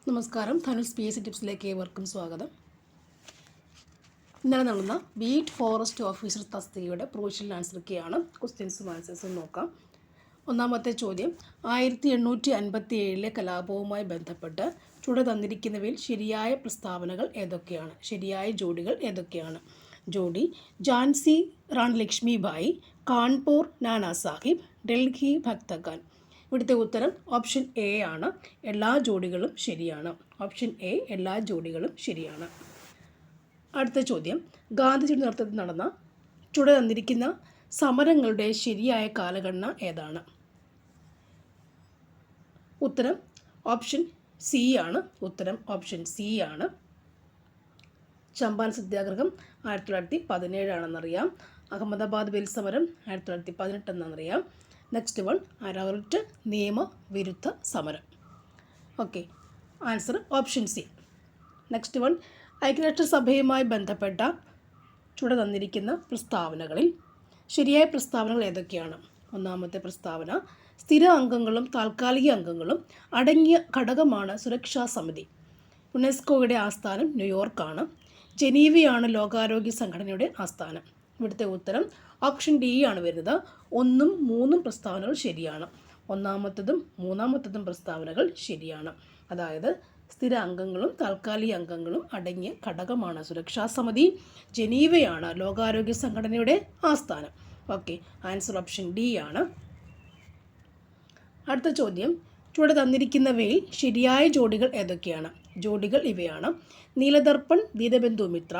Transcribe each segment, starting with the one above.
നമസ്കാരം. ധനുസ് PSC ടിപ്സിലേക്ക് ഏവർക്കും സ്വാഗതം. ഇന്നലെ നടന്ന ബീറ്റ് ഫോറസ്റ്റ് ഓഫീസർ തസ്തികയുടെ പ്രൊവിഷണൽ ആൻസർ കീയാണ്. ക്വസ്റ്റ്യൻസും ആൻസേഴ്സും നോക്കാം. ഒന്നാമത്തെ ചോദ്യം, 1857 കലാപവുമായി ബന്ധപ്പെട്ട് ചുവടെ തന്നിരിക്കുന്നവയിൽ ശരിയായ പ്രസ്താവനകൾ ഏതൊക്കെയാണ്? ശരിയായ ജോഡികൾ ഏതൊക്കെയാണ്? ജോഡി ഝാൻസി റാണി ലക്ഷ്മിബായി, കാൺപൂർ നാനാ സാഹിബ്, ഡൽഹി ഭക്തഖാൻ. ഇവിടുത്തെ ഉത്തരം ഓപ്ഷൻ എ ആണ്. എല്ലാ ജോഡികളും ശരിയാണ്. ഓപ്ഷൻ എ, എല്ലാ ജോഡികളും ശരിയാണ്. അടുത്ത ചോദ്യം, ഗാന്ധിജിയുടെ നേതൃത്വത്തിൽ നടന്ന ചുവടെ തന്നിരിക്കുന്ന സമരങ്ങളുടെ ശരിയായ കാലഗണന ഏതാണ്? ഉത്തരം ഓപ്ഷൻ സി ആണ്. ഉത്തരം ഓപ്ഷൻ സി ആണ്. ചമ്പാരൻ സത്യാഗ്രഹം 1917 ആണെന്നറിയാം. അഹമ്മദാബാദ് ബെൽ സമരം 1918 എന്നാണെന്നറിയാം. നെക്സ്റ്റ് വൺ, അരാവൽറ്റ് നിയമവിരുദ്ധ സമരം. Okay, answer option C. Next one, ഐക്യരാഷ്ട്രസഭയുമായി ബന്ധപ്പെട്ട ചുവടെ തന്നിരിക്കുന്ന പ്രസ്താവനകളിൽ ശരിയായ പ്രസ്താവനകൾ ഏതൊക്കെയാണ്? ഒന്നാമത്തെ പ്രസ്താവന, സ്ഥിര അംഗങ്ങളും താൽക്കാലിക അംഗങ്ങളും അടങ്ങിയ ഘടകമാണ് സുരക്ഷാ സമിതി. യുനെസ്കോയുടെ ആസ്ഥാനം ന്യൂയോർക്കാണ്. ജനീവയാണ് ലോകാരോഗ്യ സംഘടനയുടെ ആസ്ഥാനം. ഇവിടുത്തെ ഉത്തരം ഓപ്ഷൻ ഡി ആണ് വരുന്നത്. 1ഉം 3ഉം പ്രസ്താവനകൾ ശരിയാണ്. ഒന്നാമത്തതും മൂന്നാമത്തതും പ്രസ്താവനകൾ ശരിയാണ്. അതായത് സ്ഥിര അംഗങ്ങളും താൽക്കാലിക അംഗങ്ങളും അടങ്ങിയ ഘടകമാണ് സുരക്ഷാ സമിതി. ജനീവയാണ് ലോകാരോഗ്യ സംഘടനയുടെ ആസ്ഥാനം. ഓക്കെ, ആൻസർ ഓപ്ഷൻ ഡി ആണ്. അടുത്ത ചോദ്യം, ചുവടെ തന്നിരിക്കുന്നവയിൽ ശരിയായ ജോഡികൾ ഏതൊക്കെയാണ്? ജോഡികൾ ഇവയാണ്: നീലദർപ്പൺ ദീനബന്ധു മിത്ര,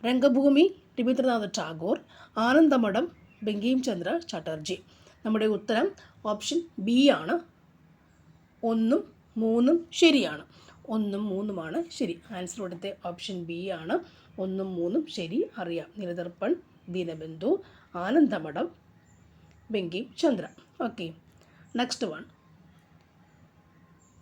രംഗഭൂമി രവീന്ദ്രനാഥ് ടാഗോർ, ആനന്ദമഠം ബങ്കിം ചന്ദ്ര ചാറ്റർജി. നമ്മുടെ ഉത്തരം ഓപ്ഷൻ ബി ആണ്. 1ഉം 3ഉം ശരിയാണ്. 1ഉം 3ഉമാണ് ശരി. ആൻസർ ഇവിടുത്തെ ഓപ്ഷൻ ബി ആണ്. 1ഉം 3ഉം ശരി. അറിയാം, Nil Darpan, Dinabandhu, Anandamath, Bankim Chandra. Okay, next one,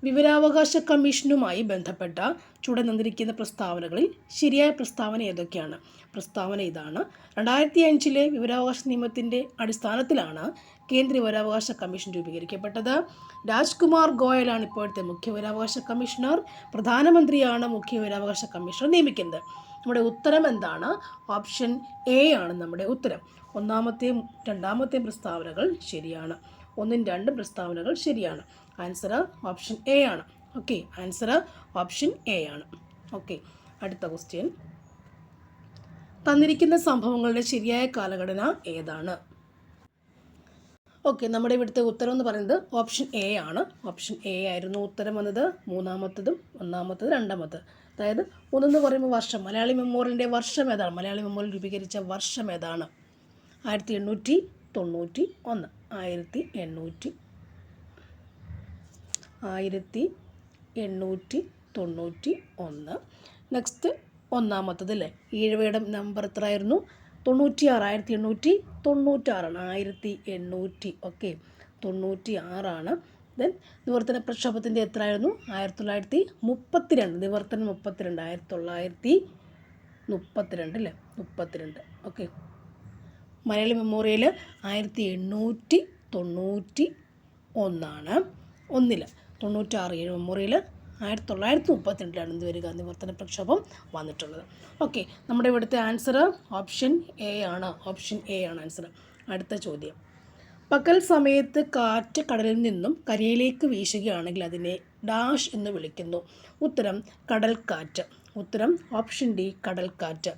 വിവരാവകാശ കമ്മീഷനുമായി ബന്ധപ്പെട്ട ചുവടെ തന്നിരിക്കുന്ന പ്രസ്താവനകളിൽ ശരിയായ പ്രസ്താവന ഏതൊക്കെയാണ്? പ്രസ്താവന ഇതാണ്: 2005 വിവരാവകാശ നിയമത്തിൻ്റെ അടിസ്ഥാനത്തിലാണ് കേന്ദ്ര വിവരാവകാശ കമ്മീഷൻ രൂപീകരിക്കപ്പെട്ടത്. രാജ്കുമാർ ഗോയലാണ് ഇപ്പോഴത്തെ മുഖ്യ വിവരാവകാശ കമ്മീഷണർ. പ്രധാനമന്ത്രിയാണ് മുഖ്യ വിവരാവകാശ കമ്മീഷണർ നിയമിക്കുന്നത്. നമ്മുടെ ഉത്തരം എന്താണ്? ഓപ്ഷൻ എ ആണ് നമ്മുടെ ഉത്തരം. ഒന്നാമത്തെയും രണ്ടാമത്തെയും പ്രസ്താവനകൾ ശരിയാണ്. 1ഉം 2ഉം പ്രസ്താവനകൾ ശരിയാണ്. ആൻസർ ഓപ്ഷൻ എ ആണ്. ഓക്കെ, ആൻസർ ഓപ്ഷൻ എ ആണ്. ഓക്കെ, അടുത്ത ക്വസ്റ്റ്യൻ, തന്നിരിക്കുന്ന സംഭവങ്ങളുടെ ശരിയായ കാലഘടന ഏതാണ്? ഓക്കെ, നമ്മുടെ ഇവിടുത്തെ ഉത്തരം എന്ന് പറയുന്നത് ഓപ്ഷൻ എ ആണ്. ഓപ്ഷൻ എ ആയിരുന്നു ഉത്തരം വന്നത്. മൂന്നാമത്തതും ഒന്നാമത്തത് രണ്ടാമത്തത്. അതായത് 1 പറയുമ്പോൾ വർഷം. മലയാളി മെമ്മോറിയലിൻ്റെ വർഷം ഏതാണ്? മലയാളി മെമ്മോറിയൽ രൂപീകരിച്ച വർഷം ഏതാണ്? 1891. 1891. നെക്സ്റ്റ് ഒന്നാമത്തത് അല്ലേ? ഈഴവയുടെ നമ്പർ എത്ര ആയിരുന്നു? 96. 1896. 1800. ഓക്കെ, 96. ദെൻ നിവർത്തന പ്രക്ഷോഭത്തിൻ്റെ എത്ര ആയിരുന്നു? 1932. നിവർത്തനം 32. 1932 അല്ലേ? 32. Okay, Malayali memorial 1891. 96 മെമ്മോറിയൽ 1932 എന്ത് വരിക? നിവർത്തന പ്രക്ഷോഭം വന്നിട്ടുള്ളത്. ഓക്കെ, നമ്മുടെ ഇവിടുത്തെ ആൻസർ ഓപ്ഷൻ എ ആണ്. ഓപ്ഷൻ എ ആണ് ആൻസർ. അടുത്ത ചോദ്യം, പകൽ സമയത്ത് കാറ്റ് കടലിൽ നിന്നും കരയിലേക്ക് വീശുകയാണെങ്കിൽ അതിനെ ഡാഷ് എന്ന് വിളിക്കുന്നു. ഉത്തരം കടൽക്കാറ്റ്. ഉത്തരം ഓപ്ഷൻ ഡി, കടൽക്കാറ്റ്.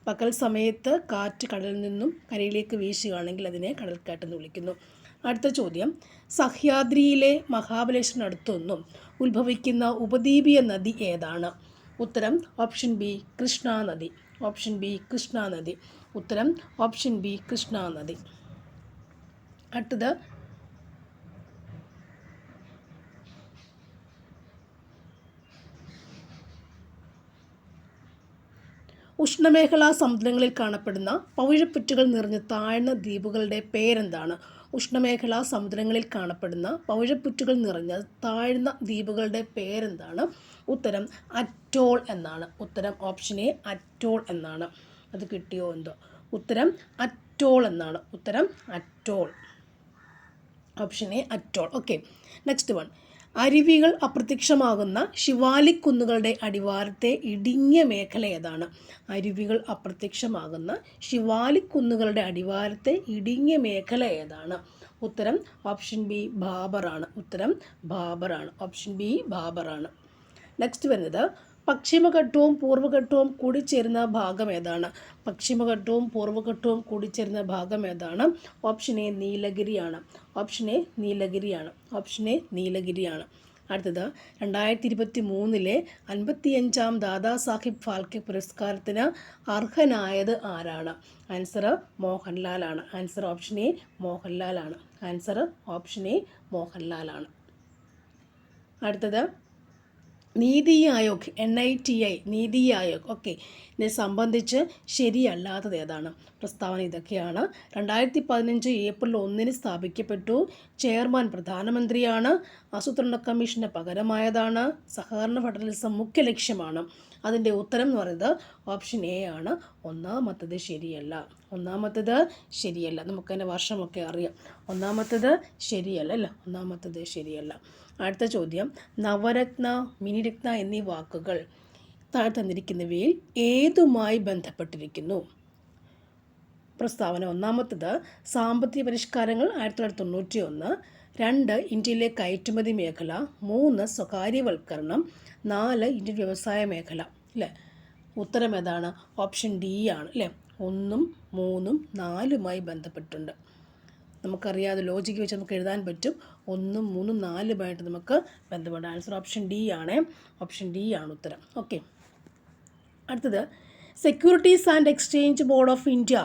പകൽ സമയത്ത് കാറ്റ് കടലിൽ നിന്നും കരയിലേക്ക് വീശുകയാണെങ്കിൽ അതിനെ കടൽക്കാറ്റ് എന്ന് വിളിക്കുന്നു. അടുത്ത ചോദ്യം, സഹ്യാദ്രിയിലെ മഹാബലേശ്വരനടുത്തു നിന്നും ഉത്ഭവിക്കുന്ന ഉപദ്വീപീയ നദി ഏതാണ്? ഉത്തരം ഓപ്ഷൻ ബി, കൃഷ്ണ നദി. ഓപ്ഷൻ ബി, കൃഷ്ണ നദി. ഉത്തരം ഓപ്ഷൻ ബി, കൃഷ്ണ നദി. അടുത്തത്, ഉഷ്ണമേഖലാ സമുദ്രങ്ങളിൽ കാണപ്പെടുന്ന പവിഴപ്പുറ്റുകൾ നിറഞ്ഞ താഴ്ന്ന ദ്വീപുകളുടെ പേരെന്താണ്? ഉഷ്ണമേഖലാ സമുദ്രങ്ങളിൽ കാണപ്പെടുന്ന പവിഴപ്പുറ്റുകൾ നിറഞ്ഞ താഴ്ന്ന ദ്വീപുകളുടെ പേരെന്താണ്? ഉത്തരം അറ്റോൾ എന്നാണ്. ഉത്തരം ഓപ്ഷൻ എ, അറ്റോൾ എന്നാണ്. അത് കിട്ടിയോ എന്തോ? ഉത്തരം അറ്റോൾ എന്നാണ്. ഉത്തരം atoll. Option A, atoll. Okay, next one, അരുവികൾ അപ്രത്യക്ഷമാകുന്ന ശിവാലിക് കുന്നുകളുടെ അടിവാരത്തെ ഇടുങ്ങിയ മേഖല ഏതാണ്? അരുവികൾ അപ്രത്യക്ഷമാകുന്ന ശിവാലിക് കുന്നുകളുടെ അടിവാരത്തെ ഇടുങ്ങിയ മേഖല ഏതാണ്? ഉത്തരം ഓപ്ഷൻ ബി ഭാബറാണ്. ഉത്തരം ഭാബറാണ്. ഓപ്ഷൻ ബി ഭാബറാണ്. നെക്സ്റ്റ് വരുന്നത് പശ്ചിമഘട്ടവും പൂർവ്വഘട്ടവും കൂടിച്ചേരുന്ന ഭാഗം ഏതാണ്? പശ്ചിമഘട്ടവും പൂർവ്വഘട്ടവും കൂടിച്ചേരുന്ന ഭാഗം ഏതാണ്? ഓപ്ഷൻ എ നീലഗിരിയാണ്. ഓപ്ഷൻ എ നീലഗിരിയാണ്. ഓപ്ഷൻ എ നീലഗിരിയാണ്. അടുത്തത് 2023 55-ാം ദാദാ സാഹിബ് ഫാൽക്കെ പുരസ്കാരത്തിന് അർഹനായത് ആരാണ്? ആൻസർ മോഹൻലാലാണ്. ആൻസർ ഓപ്ഷൻ എ മോഹൻലാലാണ്. ആൻസർ ഓപ്ഷൻ എ മോഹൻലാലാണ്. അടുത്തത് നീതി ആയോഗ്, NITI, നീതി ആയോഗ്. ഓക്കെ, ഇതിനെ സംബന്ധിച്ച് ശരിയല്ലാത്തത് ഏതാണ്? പ്രസ്താവന ഇതൊക്കെയാണ്. 2015 ഏപ്രിൽ 1 സ്ഥാപിക്കപ്പെട്ടു. ചെയർമാൻ പ്രധാനമന്ത്രിയാണ്. ആസൂത്രണ കമ്മീഷന് പകരമായതാണ്. സഹകരണ ഫെഡറലിസം മുഖ്യ ലക്ഷ്യമാണ്. അതിൻ്റെ ഉത്തരം എന്ന് പറയുന്നത് ഓപ്ഷൻ എ ആണ്. ഒന്നാമത്തത് ശരിയല്ല. ഒന്നാമത്തത് ശരിയല്ല. നമുക്കതിൻ്റെ വർഷമൊക്കെ അറിയാം. ഒന്നാമത്തത് ശരിയല്ല അല്ലേ? ഒന്നാമത്തത് ശരിയല്ല. അടുത്ത ചോദ്യം, നവരത്ന, മിനിരത്ന എന്നീ വാക്കുകൾ താഴെ തന്നിരിക്കുന്നവയിൽ ഏതുമായി ബന്ധപ്പെട്ടിരിക്കുന്നു? പ്രസ്താവന ഒന്നാമത്തത് സാമ്പത്തിക പരിഷ്കാരങ്ങൾ 1991, 2 ഇന്ത്യയിലെ കയറ്റുമതി മേഖല, 3 സ്വകാര്യവൽക്കരണം, 4 ഇന്ത്യൻ വ്യവസായ മേഖല. അല്ലേ? ഉത്തരം ഏതാണ്? ഓപ്ഷൻ ഡി ആണ്. അല്ലേ? 1, 3, 4മായി ബന്ധപ്പെട്ടുണ്ട്. നമുക്കറിയാതെ ലോജിക്ക് വെച്ച് നമുക്ക് എഴുതാൻ പറ്റും. 1, 3, 4മായിട്ട് നമുക്ക് ബന്ധപ്പെടാം. ആൻസർ ഓപ്ഷൻ ഡി ആണ്. ഓപ്ഷൻ ഡി ആണ് ഉത്തരം. ഓക്കെ, അടുത്തത് securities and exchange board of India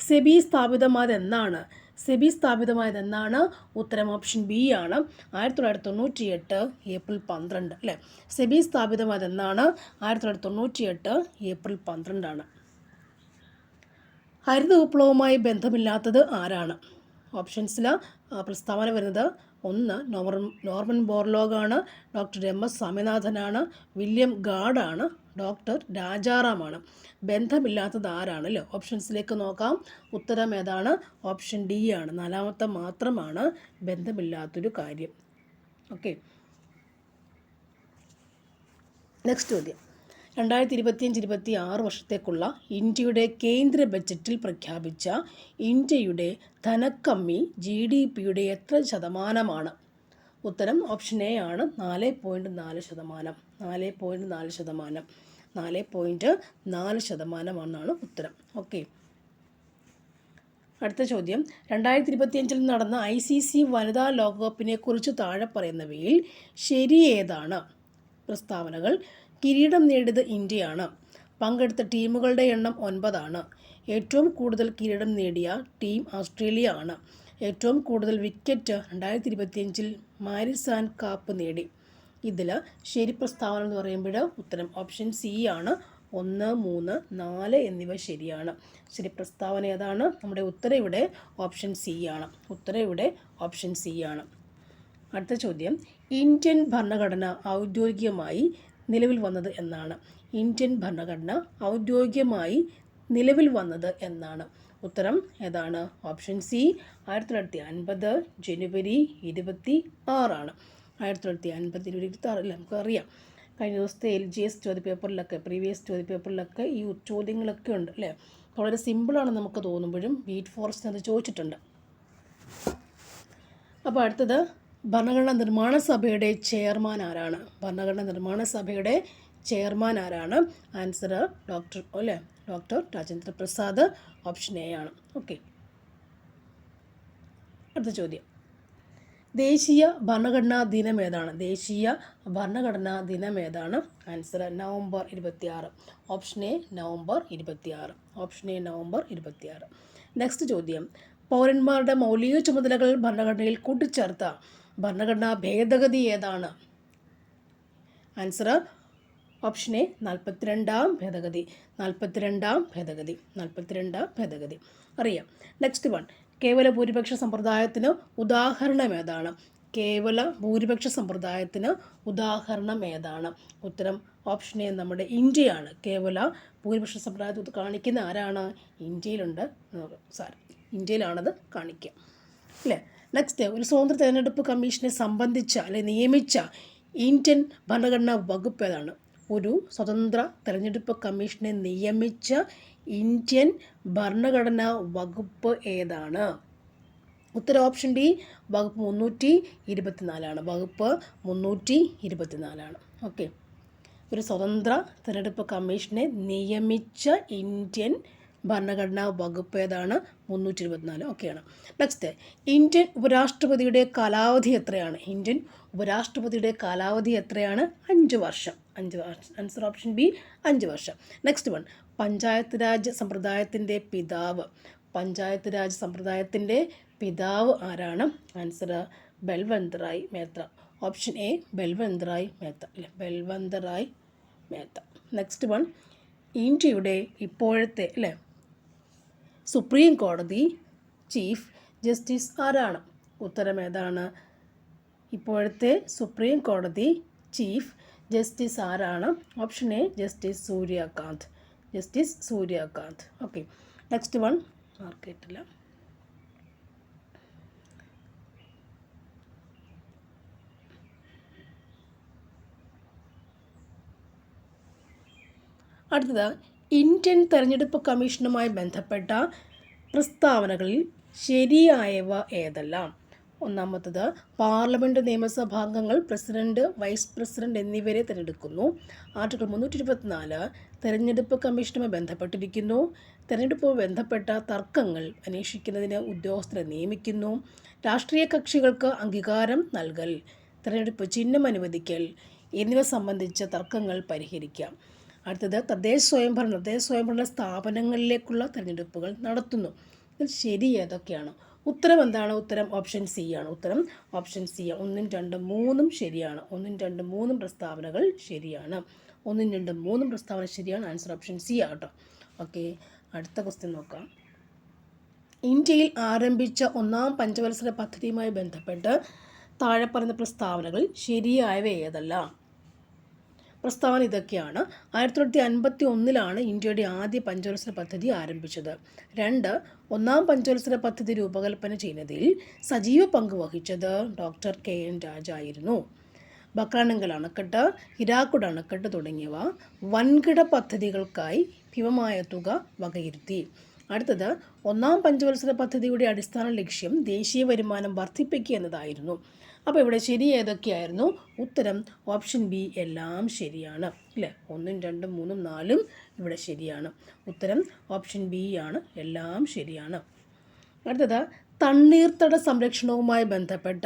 SEBI സ്ഥാപിതമായതെന്നാണ്? സെബി സ്ഥാപിതമായതെന്നാണ്? ഉത്തരം ഓപ്ഷൻ ബി ആണ്. 1998 ഏപ്രിൽ 12. അല്ലേ? സെബി സ്ഥാപിതമായതെന്നാണ്? 1998 ഏപ്രിൽ 12 ഹരിത വിപ്ലവവുമായി ബന്ധമില്ലാത്തത് ആരാണ്? ഓപ്ഷൻസിൽ പ്രസ്താവന വരുന്നത് 1 നോർമൻ ബോർലോഗാണ്, ഡോക്ടർ MS സ്വാമിനാഥനാണ്, വില്യം ഗാർഡാണ്, ഡോക്ടർ രാജാറാമാണ്. ബന്ധമില്ലാത്തത് ആരാണ്? അല്ലേ? ഓപ്ഷൻസിലേക്ക് നോക്കാം. ഉത്തരം ഏതാണ്? ഓപ്ഷൻ ഡി ആണ്. 4മത്തെ മാത്രമാണ് ബന്ധമില്ലാത്തൊരു കാര്യം. ഓക്കെ, നെക്സ്റ്റ് ചോദ്യം, 2025-26 വർഷത്തേക്കുള്ള ഇന്ത്യയുടെ കേന്ദ്ര ബജറ്റിൽ പ്രഖ്യാപിച്ച ഇന്ത്യയുടെ ധനക്കമ്മി GDPയുടെ എത്ര ശതമാനമാണ്? ഉത്തരം ഓപ്ഷൻ എ ആണ്. 4.4%. 4.4%. 4.4%. ഉത്തരം. ഓക്കെ, അടുത്ത ചോദ്യം, 2025 നടന്ന ICC വനിതാ ലോകകപ്പിനെ കുറിച്ച് താഴെ പറയുന്നവയിൽ ശരി ഏതാണ്? പ്രസ്താവനകൾ: കിരീടം നേടിയത് ഇന്ത്യയാണ്. പങ്കെടുത്ത ടീമുകളുടെ എണ്ണം 9 ആണ്. ഏറ്റവും കൂടുതൽ കിരീടം നേടിയ ടീം ഓസ്ട്രേലിയ ആണ്. ഏറ്റവും കൂടുതൽ വിക്കറ്റ് 2025 മാരിസാൻ കാപ്പ് നേടി. ഇതിൽ ശരി പ്രസ്താവന എന്ന് പറയുമ്പോൾ ഉത്തരം ഓപ്ഷൻ സി ആണ്. 1, 3, 4 എന്നിവ ശരിയാണ്. ശരി പ്രസ്താവന ഏതാണ്? നമ്മുടെ ഉത്തരം ഇവിടെ ഓപ്ഷൻ സി ആണ്. ഉത്തരം ഇവിടെ ഓപ്ഷൻ സി ആണ്. അടുത്ത ചോദ്യം, ഇന്ത്യൻ ഭരണഘടന ഔദ്യോഗികമായി നിലവിൽ വന്നത് എന്നാണ്? ഇന്ത്യൻ ഭരണഘടന ഔദ്യോഗികമായി നിലവിൽ വന്നത് എന്നാണ്? ഉത്തരം ഏതാണ്? ഓപ്ഷൻ സി 1950 ജനുവരി 26 ആണ്. 1950 ജനുവരി 26 അല്ലേ? നമുക്കറിയാം. കഴിഞ്ഞ ദിവസത്തെ LGS ചോദ്യപേപ്പറിലൊക്കെ, പ്രീവിയസ് ചോദ്യപേപ്പറിലൊക്കെ ഈ ചോദ്യങ്ങളൊക്കെ ഉണ്ട് അല്ലേ? വളരെ സിമ്പിളാണ് നമുക്ക് തോന്നുമ്പോഴും വീറ്റ് ഫോറസ്റ്റ് അത് ചോദിച്ചിട്ടുണ്ട്. അപ്പോൾ അടുത്തത്, ഭരണഘടനാ നിർമ്മാണ സഭയുടെ ചെയർമാൻ ആരാണ്? ഭരണഘടനാ നിർമ്മാണ സഭയുടെ ചെയർമാൻ ആരാണ്? Answer doctor Rajendra Prasad. Option A ആണ്. ഓക്കെ, അടുത്ത ചോദ്യം, ദേശീയ ഭരണഘടനാ ദിനം ഏതാണ്? ദേശീയ ഭരണഘടനാ ദിനം ഏതാണ്? Answer November 26. Option A November 26. Option A November 26. Next ചോദ്യം, പൗരന്മാരുടെ മൗലിക ചുമതലകൾ ഭരണഘടനയിൽ കൂട്ടിച്ചേർത്ത ഭരണഘടനാ ഭേദഗതി ഏതാണ്? ആൻസർ ഓപ്ഷൻ എ 42ാം ഭേദഗതി. 42ാം ഭേദഗതി. 42ാം ഭേദഗതി അറിയാം. നെക്സ്റ്റ് വൺ, കേവല ഭൂരിപക്ഷ സമ്പ്രദായത്തിന് ഉദാഹരണം ഏതാണ്? കേവല ഭൂരിപക്ഷ സമ്പ്രദായത്തിന് ഉദാഹരണം ഏതാണ്? ഉത്തരം ഓപ്ഷൻ എ നമ്മുടെ ഇന്ത്യയാണ്. കേവല ഭൂരിപക്ഷ സമ്പ്രദായത്തിൽ കാണിക്കുന്ന ആരാണ്? ഇന്ത്യയിലാണത് കാണിക്കുക അല്ലേ? നെക്സ്റ്റ്, ഒരു സ്വതന്ത്ര തിരഞ്ഞെടുപ്പ് കമ്മീഷനെ സംബന്ധിച്ച നിയമിച്ച ഇന്ത്യൻ ഭരണഘടനാ വകുപ്പ് ഏതാണ്? ഒരു സ്വതന്ത്ര തിരഞ്ഞെടുപ്പ് കമ്മീഷനെ നിയമിച്ച ഇന്ത്യൻ ഭരണഘടനാ വകുപ്പ് ഏതാണ്? ഉത്തരം ഓപ്ഷൻ ഡി, വകുപ്പ് 324 വകുപ്പ് 324. ഓക്കെ, ഒരു സ്വതന്ത്ര തിരഞ്ഞെടുപ്പ് കമ്മീഷനെ നിയമിച്ച ഇന്ത്യൻ ഭരണഘടനാ വകുപ്പ് ഏതാണ്? 324. ഓക്കെയാണ്. നെക്സ്റ്റ്, ഇന്ത്യൻ ഉപരാഷ്ട്രപതിയുടെ കാലാവധി എത്രയാണ്? ഇന്ത്യൻ ഉപരാഷ്ട്രപതിയുടെ കാലാവധി എത്രയാണ്? 5 വർഷം. 5 വർഷം. ആൻസർ ഓപ്ഷൻ ബി, 5 വർഷം. നെക്സ്റ്റ് വൺ, പഞ്ചായത്ത് രാജ് സമ്പ്രദായത്തിൻ്റെ പിതാവ്. പഞ്ചായത്ത് രാജ് സമ്പ്രദായത്തിൻ്റെ പിതാവ് ആരാണ്? Answer Balwant Rai Mehta. Option A, Balwant Rai Mehta അല്ലേ, ബൽവന്ത് റായ് മേത്ത. നെക്സ്റ്റ് വൺ, ഇന്ത്യയുടെ ഇപ്പോഴത്തെ സുപ്രീം കോടതി ചീഫ് ജസ്റ്റിസ് ആരാണ്? ഉത്തരം ഏതാണ്? ഇപ്പോഴത്തെ സുപ്രീം കോടതി ചീഫ് ജസ്റ്റിസ് ആരാണ്? Option A, justice Surya Kant. Justice Surya Kant. Okay, next one മാർക്കിട്ടില്ല. അടുത്തത്, ഇന്ത്യൻ തെരഞ്ഞെടുപ്പ് കമ്മീഷനുമായി ബന്ധപ്പെട്ട പ്രസ്താവനകളിൽ ശരിയായവ ഏതെല്ലാം? ഒന്നാമത്തത്, പാർലമെൻറ്റ് നിയമസഭാംഗങ്ങൾ പ്രസിഡന്റ്, വൈസ് പ്രസിഡന്റ് എന്നിവരെ തിരഞ്ഞെടുക്കുന്നു. ആർട്ടിക്കിൾ 324 തെരഞ്ഞെടുപ്പ് കമ്മീഷനുമായി ബന്ധപ്പെട്ടിരിക്കുന്നു. തെരഞ്ഞെടുപ്പുമായി ബന്ധപ്പെട്ട തർക്കങ്ങൾ അന്വേഷിക്കുന്നതിന് ഉദ്യോഗസ്ഥരെ നിയമിക്കുന്നു. രാഷ്ട്രീയ കക്ഷികൾക്ക് അംഗീകാരം നൽകൽ, തെരഞ്ഞെടുപ്പ് ചിഹ്നം അനുവദിക്കൽ എന്നിവ സംബന്ധിച്ച തർക്കങ്ങൾ പരിഹരിക്കാം. അടുത്തത്, തദ്ദേശ സ്വയംഭരണ സ്ഥാപനങ്ങളിലേക്കുള്ള തിരഞ്ഞെടുപ്പുകൾ നടത്തുന്നു. ഇതിൽ ശരി ഏതൊക്കെയാണ്? ഉത്തരം എന്താണ്? ഉത്തരം ഓപ്ഷൻ സി ആണ്. ഉത്തരം ഓപ്ഷൻ സി ആണ്. 1, 2, 3 ശരിയാണ്. 1, 2, 3 പ്രസ്താവനകൾ ശരിയാണ്. 1, 2, 3 പ്രസ്താവന ശരിയാണ്. ആൻസർ ഓപ്ഷൻ സി ആട്ടോ. ഓക്കെ, അടുത്ത ക്വസ്റ്റ്യൻ നോക്കാം. ഇന്ത്യയിൽ ആരംഭിച്ച 1ാം പഞ്ചവത്സര പദ്ധതിയുമായി ബന്ധപ്പെട്ട് താഴെ പറയുന്ന പ്രസ്താവനകൾ ശരിയായവ ഏതെല്ലാം? പ്രസ്താവന ഇതൊക്കെയാണ്. 1951 ഇന്ത്യയുടെ ആദ്യ പഞ്ചവത്സര പദ്ധതി ആരംഭിച്ചത്. 2, 1ാം പഞ്ചവത്സര പദ്ധതി രൂപകൽപ്പന ചെയ്യുന്നതിൽ സജീവ പങ്ക് വഹിച്ചത് ഡോക്ടർ KN രാജ ആയിരുന്നു. ബക്രാനങ്കൽ അണക്കെട്ട്, ഹിരാക്കുഡ് അണക്കെട്ട് തുടങ്ങിയവ വൻകിട പദ്ധതികൾക്കായി ഭീമമായ തുക വകയിരുത്തി. അടുത്തത്, 1ാം പഞ്ചവത്സര പദ്ധതിയുടെ അടിസ്ഥാന ലക്ഷ്യം ദേശീയ വരുമാനം വർദ്ധിപ്പിക്കുക എന്നതായിരുന്നു. അപ്പോൾ ഇവിടെ ശരി ഏതൊക്കെയായിരുന്നു? ഉത്തരം ഓപ്ഷൻ ബി, എല്ലാം ശരിയാണ് അല്ലേ. 1, 2, 3, 4 ഇവിടെ ശരിയാണ്. ഉത്തരം ഓപ്ഷൻ ബി ആണ്, എല്ലാം ശരിയാണ്. അടുത്തത്, തണ്ണീർത്തട സംരക്ഷണവുമായി ബന്ധപ്പെട്ട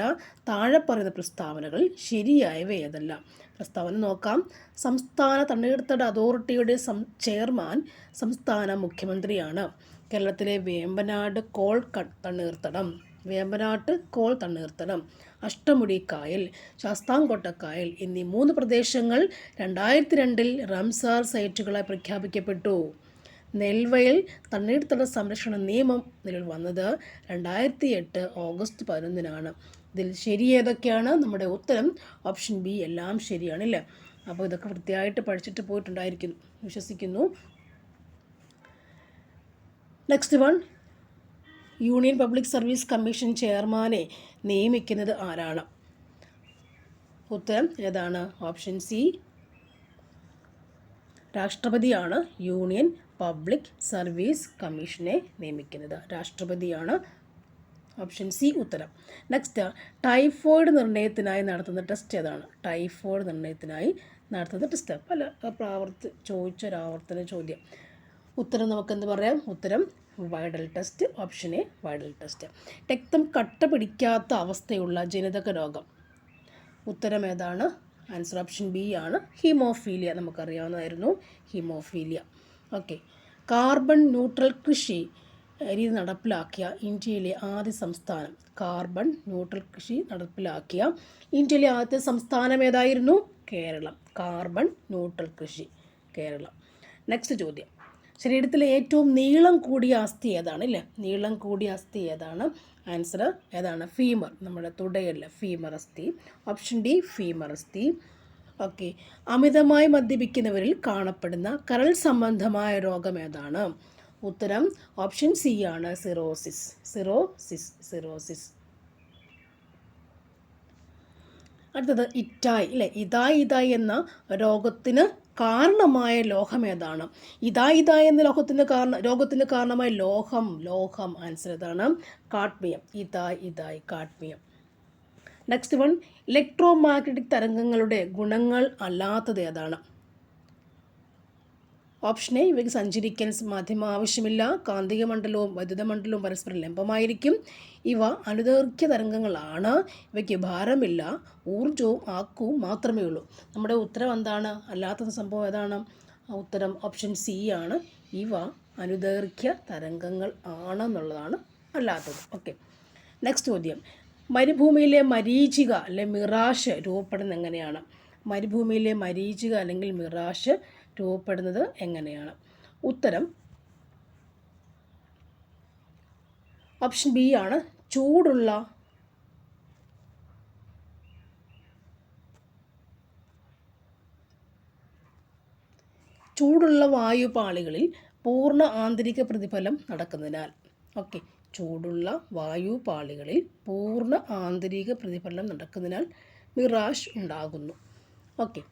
താഴെ പറയുന്ന പ്രസ്താവനകൾ ശരിയായവ ഏതെല്ലാം? പ്രസ്താവന നോക്കാം. സംസ്ഥാന തണ്ണീർത്തട അതോറിറ്റിയുടെ ചെയർമാൻ സംസ്ഥാന മുഖ്യമന്ത്രിയാണ്. കേരളത്തിലെ വേമ്പനാട്ട് കോൾ തണ്ണീർത്തടം, അഷ്ടമുടി കായൽ, ശാസ്താംകോട്ടക്കായൽ എന്നീ 3 പ്രദേശങ്ങൾ 2002 റംസാർ സൈറ്റുകളായി പ്രഖ്യാപിക്കപ്പെട്ടു. നെൽവയൽ തണ്ണീർത്തട സംരക്ഷണ നിയമം നിലവിൽ വന്നത് 2008 ഓഗസ്റ്റ് 11 ഇതിൽ ശരി ഏതൊക്കെയാണ്? നമ്മുടെ ഉത്തരം ഓപ്ഷൻ ബി, എല്ലാം ശരിയാണല്ലേ. അപ്പോൾ ഇതൊക്കെ വൃത്തിയായിട്ട് പഠിച്ചിട്ട് പോയിട്ടുണ്ടായിരിക്കുന്നു വിശ്വസിക്കുന്നു. Next one, union public service commission ചെയർമാനെ നിയമിക്കുന്നത് ആരാണ്? ഉത്തരം ഏതാണ്? ഓപ്ഷൻ സി, രാഷ്ട്രപതിയാണ് യൂണിയൻ പബ്ലിക് സർവീസ് കമ്മീഷനെ നിയമിക്കുന്നത്. രാഷ്ട്രപതിയാണ്. ഓപ്ഷൻ സി ഉത്തരം. നെക്സ്റ്റ്, ടൈഫോയിഡ് നിർണയത്തിനായി നടത്തുന്ന ടെസ്റ്റ് ഏതാണ്? ടൈഫോയിഡ് നിർണയത്തിനായി നടത്തുന്ന ടെസ്റ്റ് പല ചോദിച്ചൊരാവർത്തന ചോദ്യം. ഉത്തരം നമുക്കെന്ത് പറയാം? ഉത്തരം Widal test. Option A, Widal test. രക്തം കട്ട പിടിക്കാത്ത അവസ്ഥയുള്ള ജനിതക രോഗം. ഉത്തരം ഏതാണ്? ആൻസർ ഓപ്ഷൻ ബി ആണ്, ഹീമോഫീലിയ. നമുക്കറിയാവുന്നതായിരുന്നു ഹീമോഫീലിയ. ഓക്കെ, കാർബൺ ന്യൂട്രൽ കൃഷി രീതി നടപ്പിലാക്കിയ ഇന്ത്യയിലെ ആദ്യ സംസ്ഥാനം. കാർബൺ ന്യൂട്രൽ കൃഷി നടപ്പിലാക്കിയ ഇന്ത്യയിലെ ആദ്യത്തെ സംസ്ഥാനം ഏതായിരുന്നു? കേരളം. കാർബൺ ന്യൂട്രൽ കൃഷി, കേരളം. നെക്സ്റ്റ് ചോദ്യം, ശരീരത്തിലെ ഏറ്റവും നീളം കൂടിയ അസ്ഥി ഏതാണ്? ഇല്ലേ, നീളം കൂടിയ അസ്ഥി ഏതാണ്? ആൻസർ ഏതാണ്? ഫീമർ. നമ്മുടെ തുടയല്ല, ഫീമർ അസ്ഥി. ഓപ്ഷൻ ഡി, ഫീമർ അസ്ഥി. ഓക്കെ, അമിതമായി മദ്യപിക്കുന്നവരിൽ കാണപ്പെടുന്ന കരൾ സംബന്ധമായ രോഗം ഏതാണ്? ഉത്തരം ഓപ്ഷൻ സി ആണ്, സിറോസിസ്. അടുത്തത് ഇറ്റായ് അല്ലേ, ഇതായി എന്ന രോഗത്തിന് കാരണമായ ലോഹം ഏതാണ്? ഇതായി എന്ന രോഗത്തിന് കാരണമായ ലോഹം ആൻസർ ഏതാണ്? കാഡ്മിയം. ഇതായി cadmium. Next one, electromagnetic തരംഗങ്ങളുടെ ഗുണങ്ങൾ അല്ലാത്തത് ഏതാണ്? ഓപ്ഷൻ എ, ഇവയ്ക്ക് സഞ്ചരിക്കാൻ മാധ്യമം ആവശ്യമില്ല. കാന്തിക മണ്ഡലവും വൈദ്യുത മണ്ഡലവും പരസ്പരം ലംബമായിരിക്കും. ഇവ അനുദൈർഘ്യ തരംഗങ്ങളാണ്. ഇവയ്ക്ക് ഭാരമില്ല. ഊർജവും ആക്കവും മാത്രമേ ഉള്ളൂ. നമ്മുടെ ഉത്തരം എന്താണ്? അല്ലാത്ത സംഭവം ഏതാണ്? ഉത്തരം ഓപ്ഷൻ സി ആണ്. ഇവ അനുദൈർഘ്യ തരംഗങ്ങൾ ആണെന്നുള്ളതാണ് അല്ലാത്തത്. ഓക്കെ, നെക്സ്റ്റ് ചോദ്യം, മരുഭൂമിയിലെ മരീചിക അല്ലെ മിറാഷ് രൂപപ്പെടുന്നത് എങ്ങനെയാണ്? മരുഭൂമിയിലെ മരീചിക അല്ലെങ്കിൽ മിറാഷ് രൂപപ്പെടുന്നത് എങ്ങനെയാണ്? ഉത്തരം ഓപ്ഷൻ ബി ആണ്. ചൂടുള്ള വായുപാളികളിൽ പൂർണ്ണ ആന്തരിക പ്രതിഫലനം നടക്കുന്നതിനാൽ. ഓക്കെ, ചൂടുള്ള വായുപാളികളിൽ പൂർണ്ണ ആന്തരിക പ്രതിഫലനം നടക്കുന്നതിനാൽ മിറാഷ് ഉണ്ടാകുന്നു. ഓക്കെ,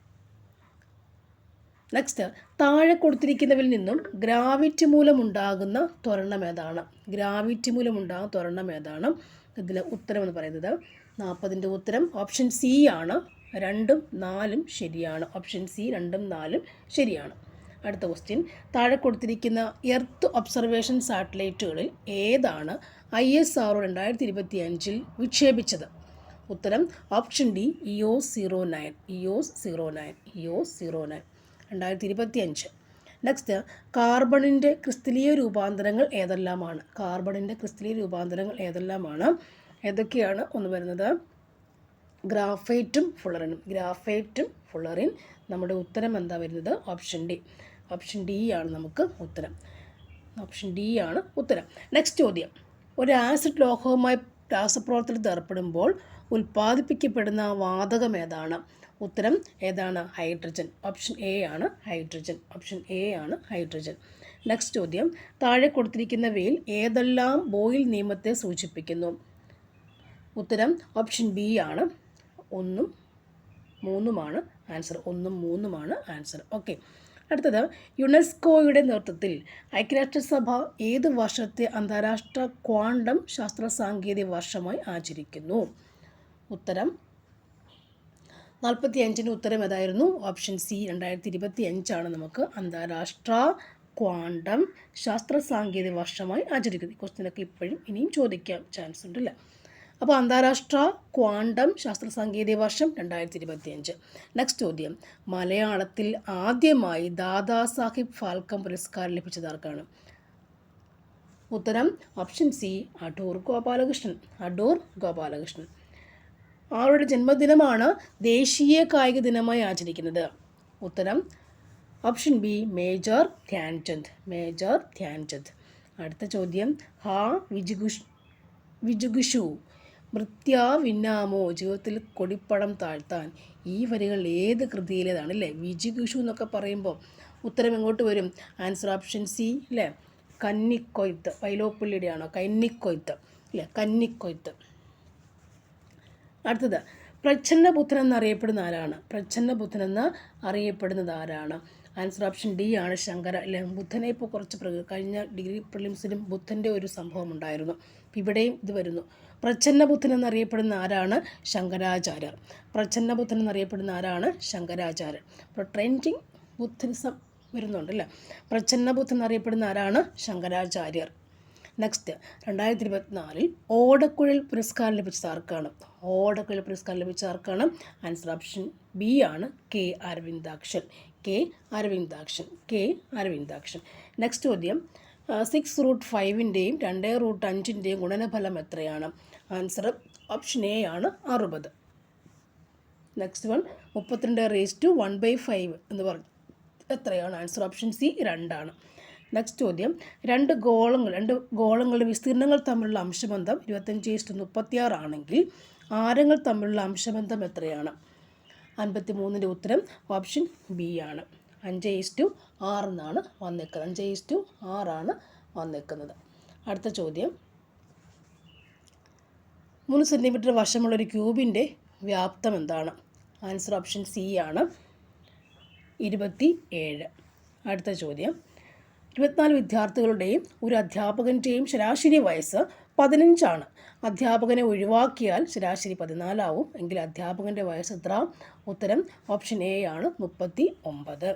നെക്സ്റ്റ്, താഴെ കൊടുത്തിരിക്കുന്നവരിൽ നിന്നും ഗ്രാവിറ്റി മൂലമുണ്ടാകുന്ന ത്വരണം ഏതാണ്? ഇതിലെ ഉത്തരം എന്ന് പറയുന്നത് 40ൻ്റെ ഉത്തരം ഓപ്ഷൻ സി ആണ്. 2ഉം 4ഉം ശരിയാണ്. ഓപ്ഷൻ സി 2ഉം 4ഉം ശരിയാണ്. അടുത്ത ക്വസ്റ്റ്യൻ, താഴെ കൊടുത്തിരിക്കുന്ന എർത്ത് ഒബ്സർവേഷൻ സാറ്റലൈറ്റുകളിൽ ഏതാണ് ISRO 2025 വിക്ഷേപിച്ചത്? ഉത്തരം ഓപ്ഷൻ ഡി, EOS 09 2025. നെക്സ്റ്റ്, കാർബണിൻ്റെ ക്രിസ്റ്റലീയ രൂപാന്തരങ്ങൾ ഏതെല്ലാമാണ്? ഏതൊക്കെയാണ് ഒന്ന് വരുന്നത്? ഗ്രാഫൈറ്റും ഫ്ലുറൈനും. നമ്മുടെ ഉത്തരം എന്താ വരുന്നത്? ഓപ്ഷൻ ഡി ആണ് നമുക്ക് ഉത്തരം. നെക്സ്റ്റ് ചോദ്യം, ഒരു ആസിഡ് ലോഹവുമായി രാസപ്രവർത്തനത്തിൽ ഏർപ്പെടുമ്പോൾ ഉൽപ്പാദിപ്പിക്കപ്പെടുന്ന വാതകം ഏതാണ്? ഉത്തരം ഏതാണ്? ഹൈഡ്രജൻ. ഓപ്ഷൻ എ ആണ് ഹൈഡ്രജൻ. നെക്സ്റ്റ് ചോദ്യം, താഴെ കൊടുത്തിരിക്കുന്നവയിൽ ഏതെല്ലാം ബോയിൽ നിയമത്തെ സൂചിപ്പിക്കുന്നു? ഉത്തരം ഓപ്ഷൻ ബി ആണ്. 1ഉം 3ഉമാണ് ആൻസർ. ഓക്കെ, അടുത്തത്, യുനെസ്കോയുടെ നേതൃത്വത്തിൽ ഐക്യരാഷ്ട്രസഭ ഏത് വർഷത്തെ അന്താരാഷ്ട്ര ക്വാണ്ടം ശാസ്ത്ര സാങ്കേതിക വർഷമായി ആചരിക്കുന്നു? ഉത്തരം 45ൻ്റെ ഉത്തരം ഏതായിരുന്നു? ഓപ്ഷൻ സി 2025 നമുക്ക് അന്താരാഷ്ട്ര ക്വാണ്ടം ശാസ്ത്ര സാങ്കേതിക വർഷമായി ആചരിക്കുന്നത്. ഈ ക്വസ്റ്റ്യനൊക്കെ ഇപ്പോഴും ഇനിയും ചോദിക്കാൻ ചാൻസ് ഉണ്ടല്ലേ. അപ്പോൾ അന്താരാഷ്ട്ര ക്വാണ്ടം ശാസ്ത്ര സാങ്കേതിക വർഷം 2025. നെക്സ്റ്റ് ചോദ്യം, മലയാളത്തിൽ ആദ്യമായി ദാദാ സാഹിബ് ഫാൽക്കെ പുരസ്കാരം ലഭിച്ചത് ആർക്കാണ്? ഉത്തരം ഓപ്ഷൻ സി, അടൂർ ഗോപാലകൃഷ്ണൻ. ആരുടെ ജന്മദിനമാണ് ദേശീയ കായിക ദിനമായി ആചരിക്കുന്നത്? ഉത്തരം ഓപ്ഷൻ ബി, മേജർ ധ്യാൻചന്ദ്. അടുത്ത ചോദ്യം, വിജുഗുഷു മൃത്യാവിന്നാമോ ജീവിതത്തിൽ കൊടിപ്പടം താഴ്ത്താൻ. ഈ വരികൾ ഏത് കൃതിയിലേതാണ്? അല്ലേ, വിജുഗുഷു എന്നൊക്കെ പറയുമ്പോൾ ഉത്തരം എങ്ങോട്ട് വരും? ആൻസർ ഓപ്ഷൻ സി അല്ലേ, കന്നിക്കൊയ്ത്ത്. വൈലോപ്പിള്ളിയുടെ ആണോ? കന്നിക്കൊയ്ത്ത്. അടുത്തത്, പ്രച്ഛന്നബുദ്ധൻ എന്നറിയപ്പെടുന്ന ആരാണ്? ആൻസർ ഓപ്ഷൻ ഡി ആണ്, ശങ്കര. അല്ലെ, ബുദ്ധനെ ഇപ്പോൾ കുറച്ച് കഴിഞ്ഞ ഡിഗ്രി പ്രിലിംസിലും ബുദ്ധൻ്റെ ഒരു സംഭവം ഉണ്ടായിരുന്നു. ഇവിടെയും ഇത് വരുന്നു. പ്രച്ഛന്നബുദ്ധൻ എന്നറിയപ്പെടുന്ന ആരാണ്? ശങ്കരാചാര്യർ. ഇപ്പോൾ ട്രെൻഡിങ് ബുദ്ധിസം വരുന്നുണ്ടല്ലേ. പ്രച്ഛന്നബുദ്ധൻ എന്നറിയപ്പെടുന്ന ആരാണ്? ശങ്കരാചാര്യർ. നെക്സ്റ്റ്, 2024 ഓടക്കുഴൽ പുരസ്കാരം ലഭിച്ചത് ആർക്കാണ്? ആൻസർ ഓപ്ഷൻ ബി ആണ്, കെ അരവിന്ദാക്ഷൻ. നെക്സ്റ്റ് ചോദ്യം, 6√5ൻ്റെയും 2√5ൻ്റെയും ഗുണനഫലം എത്രയാണ്? ആൻസർ ഓപ്ഷൻ എ ആണ്, 60. നെക്സ്റ്റ് വൺ, 32:1/5 എന്ന് പറഞ്ഞു എത്രയാണ്? ആൻസർ ഓപ്ഷൻ സി 2 ആണ്. നെക്സ്റ്റ് ചോദ്യം, രണ്ട് ഗോളങ്ങളുടെ വിസ്തീർണങ്ങൾ തമ്മിലുള്ള അംശബന്ധം 25:36 ആണെങ്കിൽ ആരങ്ങൾ തമ്മിലുള്ള അംശബന്ധം എത്രയാണ്? 53ൻ്റെ ഉത്തരം ഓപ്ഷൻ ബി ആണ്, 5:6 എന്നാണ് വന്നേക്കുന്നത്. അടുത്ത ചോദ്യം, 3 സെൻറ്റിമീറ്റർ വശമുള്ളൊരു ക്യൂബിൻ്റെ വ്യാപ്തം എന്താണ്? ആൻസർ ഓപ്ഷൻ സി ആണ് 27. അടുത്ത ചോദ്യം, 24 വിദ്യാർത്ഥികളുടെയും ഒരു അധ്യാപകൻ്റെയും ശരാശരി വയസ്സ് 15 ആണ്. അധ്യാപകനെ ഒഴിവാക്കിയാൽ ശരാശരി 14 ആവും. എങ്കിൽ അധ്യാപകൻ്റെ വയസ്സ് എത്ര? ഉത്തരം ഓപ്ഷൻ എ ആണ് 39.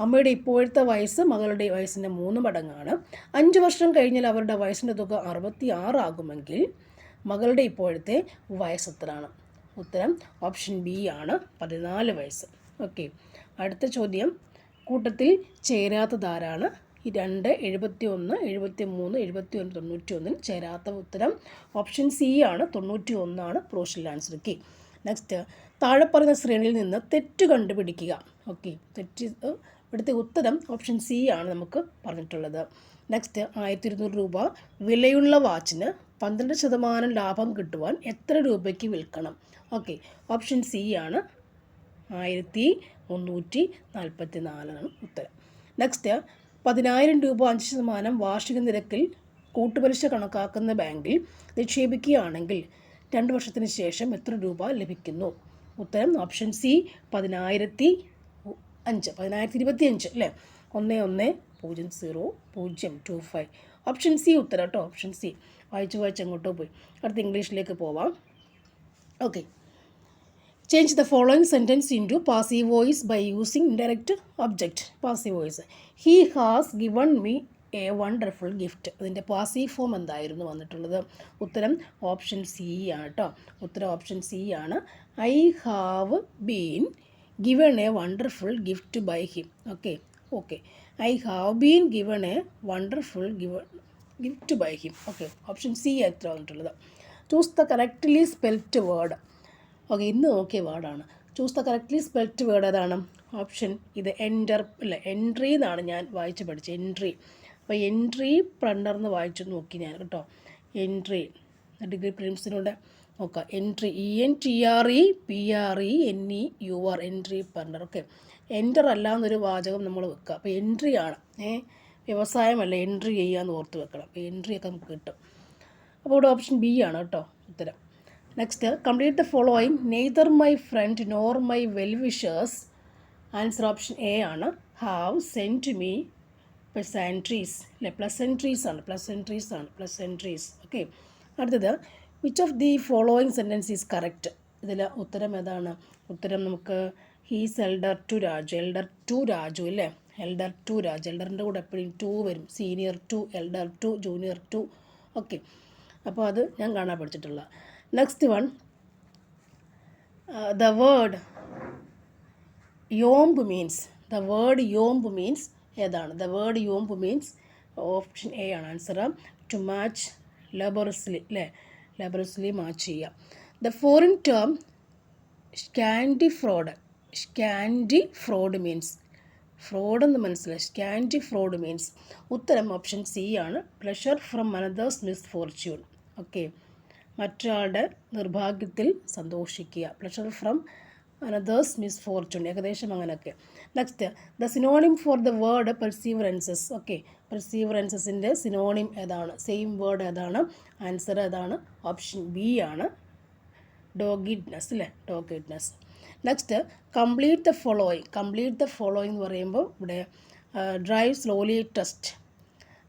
അമ്മയുടെ ഇപ്പോഴത്തെ വയസ്സ് മകളുടെ വയസ്സിൻ്റെ 3 മടങ്ങാണ്. 5 വർഷം കഴിഞ്ഞാൽ അവരുടെ വയസ്സിൻ്റെ തുക 66 ആകുമെങ്കിൽ മകളുടെ ഇപ്പോഴത്തെ വയസ്സ് എത്രയാണ്? ഉത്തരം ഓപ്ഷൻ ബി ആണ് 14 വയസ്സ്. ഓക്കെ, അടുത്ത ചോദ്യം, കൂട്ടത്തിൽ ചേരാത്തതാരാണ്? 2, 71, 73, 79, 91 ചേരാത്ത ഉത്തരം ഓപ്ഷൻ സി ആണ് 91 ആണ് പ്രോഷൽ ആൻസർ കീ. നെക്സ്റ്റ്, താഴെ പറയുന്ന ശ്രേണിയിൽ നിന്ന് തെറ്റ് കണ്ടുപിടിക്കുക. ഓക്കെ, ഇവിടുത്തെ ഉത്തരം ഓപ്ഷൻ സി ആണ് നമുക്ക് പറഞ്ഞിട്ടുള്ളത്. നെക്സ്റ്റ്, 1200 രൂപ വിലയുള്ള വാച്ചിന് 12% ലാഭം കിട്ടുവാൻ എത്ര രൂപയ്ക്ക് വിൽക്കണം? ഓക്കെ, ഓപ്ഷൻ സി ആണ് 1344 ആണ് ഉത്തരം. നെക്സ്റ്റ്, 10,000 രൂപ 5% വാർഷിക നിരക്കിൽ കൂട്ടുപലിശ കണക്കാക്കുന്ന ബാങ്കിൽ നിക്ഷേപിക്കുകയാണെങ്കിൽ 2 വർഷത്തിന് ശേഷം എത്ര രൂപ ലഭിക്കുന്നു? ഉത്തരം ഓപ്ഷൻ സി 10,025 അല്ലേ, 110025. ഓപ്ഷൻ സി ഉത്തരം കേട്ടോ, ഓപ്ഷൻ സി. വായിച്ച് അങ്ങോട്ടോ പോയി. അടുത്ത ഇംഗ്ലീഷിലേക്ക് പോവാം. Okay, change the following sentence into passive voice by using indirect object. Passive voice, he has given me a wonderful gift. അതിൻ്റെ പാസീവ് ഫോം എന്തായിരുന്നു വന്നിട്ടുള്ളത്? ഉത്തരം ഓപ്ഷൻ സി ആണ് കേട്ടോ, ഉത്തരം ഓപ്ഷൻ സി ആണ്. I have been given a wonderful gift by him. Okay, I have been given a wonderful gift by him. Okay, option C എത്ര വന്നിട്ടുള്ളത്. Choose the correctly spelt word. Okay, ഇന്ന് നോക്കിയ വേർഡാണ്. Choose the correctly spelt word ഏതാണ്? Option ഇത് entry എന്നാണ് ഞാൻ വായിച്ച് പഠിച്ചത്, എൻട്രി. അപ്പോൾ എൻട്രി പ്ലണ്ടർന്ന് വായിച്ചു നോക്കി ഞാൻ കേട്ടോ. എൻട്രി ഡിഗ്രി പ്രിലിംസിനൂടെ നോക്കാം. Entry ENTREPRENEUR entry plunder. Okay, enter അല്ല എന്നൊരു വാചകം നമ്മൾ വെക്കുക. അപ്പോൾ എൻട്രി ആണ്, വ്യവസായമല്ല, എൻട്രി ചെയ്യാമെന്ന് ഓർത്ത് വെക്കണം. അപ്പോൾ എൻട്രിയൊക്കെ നമുക്ക് കിട്ടും. അപ്പോൾ ഇവിടെ ഓപ്ഷൻ ബി ആണ് കേട്ടോ ഉത്തരം. Next, complete the following. Neither my friend nor my well wishers. Answer option A ആണ്. ഹാവ് സെൻറ്റ് മീ പ്ലസൻട്രീസ് അല്ലേ, പ്ലസൻട്രീസ് ആണ്. ഓക്കെ, അടുത്തത്, which of the following sentence is correct. ഇതിൽ ഉത്തരം ഏതാണ്? ഉത്തരം നമുക്ക് ഹീസ് എൽഡർ ടു രാജു അല്ലേ, എൽഡർ ടു രാജു. എൽഡറിൻ്റെ കൂടെ എപ്പോഴും 2 വരും. Senior 2, elder 2, junior 2. ഓക്കെ, അപ്പോൾ അത് ഞാൻ കാണാൻ പഠിച്ചിട്ടുള്ള. Next one, the word womb means ഏതാണ്? The word womb means option A ആണ് ആൻസർ. ടു മാച്ച് ലബറസ്ലി അല്ലേ, ലബറസ്ലി മാച്ച് ചെയ്യുക. The foreign term schadenfreude means fraud എന്ന് മനസ്സിലായി. സ്കാൻഡി ഫ്രോഡ് മീൻസ് ഉത്തരം ഓപ്ഷൻ സി ആണ്. Pleasure from another's misfortune. Okay, മറ്റൊരാളുടെ നിർഭാഗ്യത്തിൽ സന്തോഷിക്കുക. പ്ലഷർ ഫ്രം അനദേഴ്സ് മിസ്ഫോർച്യൂൺ, ഏകദേശം അങ്ങനെയൊക്കെ. Next, the synonym for the word perseverances. Okay, പെർസീവറൻസസിൻ്റെ സിനോണിം ഏതാണ്? സെയിം വേർഡ് ഏതാണ്? ആൻസർ ഏതാണ്? ഓപ്ഷൻ ബി ആണ്, ഡോഗിഡ്നെസ് അല്ലേ, ഡോഗിഡ്നെസ്. നെക്സ്റ്റ്, കംപ്ലീറ്റ് ദ ഫോളോയിങ് എന്ന് പറയുമ്പോൾ ഇവിടെ ഡ്രൈവ് സ്ലോലി ടെസ്റ്റ്.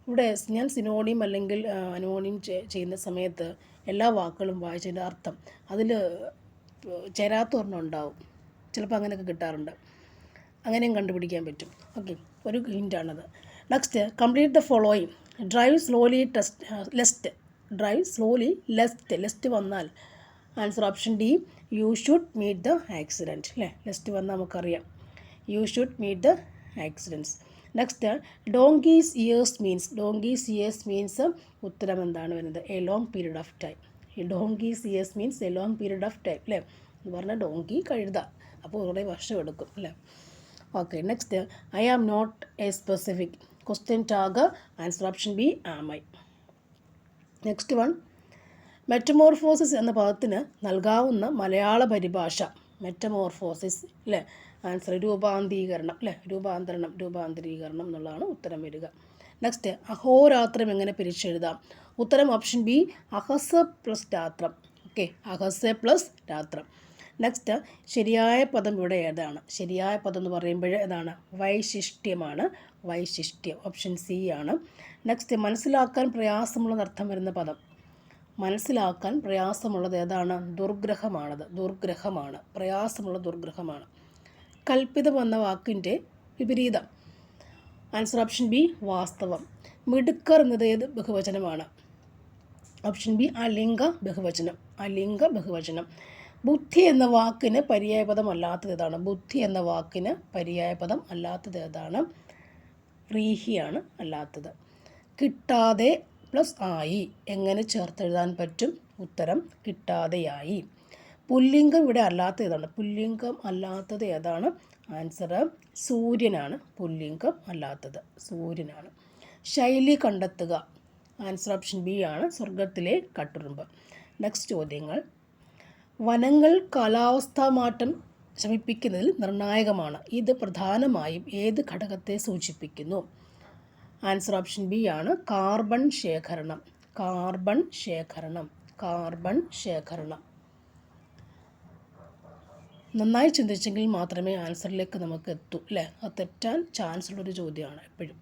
ഇവിടെ ഞാൻ സിനോണിം അല്ലെങ്കിൽ അനോണിം ചെയ്യുന്ന സമയത്ത് എല്ലാ വാക്കുകളും വായിച്ചതിൻ്റെ അർത്ഥം അതിൽ ചേരാത്ത ഒരെണ്ണം ഉണ്ടാവും. ചിലപ്പോൾ അങ്ങനെയൊക്കെ കിട്ടാറുണ്ട്, അങ്ങനെയും കണ്ടുപിടിക്കാൻ പറ്റും. ഓക്കെ, ഒരു ഹിൻ്റാണത്. Next, complete the following. Drive slowly lest വന്നാൽ answer option D, you should meet the accident അല്ലേ. ലെസ്റ്റ് വന്നാൽ നമുക്കറിയാം, you should meet the accidents. Next, donkey's years means ഉത്തരം എന്താണ് വരുന്നത്? A long period of time. Donkey's years means a long period of time അല്ലേ. എന്ന് പറഞ്ഞാൽ donkey കഴുത, അപ്പോൾ കുറേ വർഷം എടുക്കും അല്ലേ. Okay, next, I am not a specific. Question tag answer option B, am I. Next one, metamorphosis എന്ന പദത്തിന് നൽകാവുന്ന മലയാള പരിഭാഷ. മെറ്റമോർഫോസിസ് അല്ലേ, ആൻസർ രൂപാന്തരീകരണം എന്നുള്ളതാണ് ഉത്തരം വരിക. നെക്സ്റ്റ്, അഹോരാത്രം എങ്ങനെ പിരിച്ചെഴുതാം? ഉത്തരം ഓപ്ഷൻ ബി, അഹസ് പ്ലസ് രാത്രം. ഓക്കെ, ഓക്കെ, അഹസ്യ പ്ലസ് രാത്രം. നെക്സ്റ്റ് ശരിയായ പദം ഇവിടെ ഏതാണ്? ശരിയായ പദം എന്ന് പറയുമ്പോൾ ഏതാണ്? വൈശിഷ്ട്യമാണ്. വൈശിഷ്ട്യം, ഓപ്ഷൻ സി ആണ്. നെക്സ്റ്റ് മനസ്സിലാക്കാൻ പ്രയാസമുള്ള അർത്ഥം വരുന്ന പദം. മനസ്സിലാക്കാൻ പ്രയാസമുള്ളത് ഏതാണ്? ദുർഗ്രഹമാണത്. ദുർഗ്രഹമാണ്, പ്രയാസമുള്ള ദുർഗ്രഹമാണ്. കൽപ്പിതം എന്ന വാക്കിൻ്റെ വിപരീതം. ആൻസർ ഓപ്ഷൻ ബി വാസ്തവം. മിടുക്കർ എന്നത് ഏത് ബഹുവചനമാണ്? ഓപ്ഷൻ ബി അലിംഗ ബഹുവചനം. അലിംഗ ബഹുവചനം. ബുദ്ധി എന്ന വാക്കിന് പര്യായപദം അല്ലാത്തത് ഏതാണ്? ബുദ്ധി എന്ന വാക്കിന് പര്യായപദം അല്ലാത്തത് ഏതാണ്? വ്രീഹിയാണ് അല്ലാത്തത്. കിട്ടാതെ പ്ലസ് ആയി എങ്ങനെ ചേർത്തെഴുതാൻ പറ്റും? ഉത്തരം കിട്ടാതെയായി. പുല്ലിംഗം ഇവിടെ അല്ലാത്തത് ഏതാണ്? പുല്ലിംഗം അല്ലാത്തത് ഏതാണ്? ആൻസർ സൂര്യനാണ്. പുല്ലിംഗം അല്ലാത്തത് സൂര്യനാണ്. ശൈലി കണ്ടെത്തുക. ആൻസർ ഓപ്ഷൻ ബി ആണ്, സ്വർഗത്തിലെ കട്ടുറുമ്പ്. നെക്സ്റ്റ് ചോദ്യങ്ങൾ. വനങ്ങൾ കാലാവസ്ഥാ മാറ്റം ശമിപ്പിക്കുന്നതിൽ നിർണായകമാണ്. ഇത് പ്രധാനമായും ഏത് ഘടകത്തെ സൂചിപ്പിക്കുന്നു? ആൻസർ ഓപ്ഷൻ ബി ആണ്, കാർബൺ ശേഖരണം. കാർബൺ ശേഖരണം. കാർബൺ ശേഖരണം. നന്നായി ചിന്തിച്ചെങ്കിൽ മാത്രമേ ആൻസറിലേക്ക് നമുക്ക് എത്തൂ, അല്ലേ? അത് തെറ്റാൻ ചാൻസ് ഉള്ളൊരു ചോദ്യമാണ് എപ്പോഴും.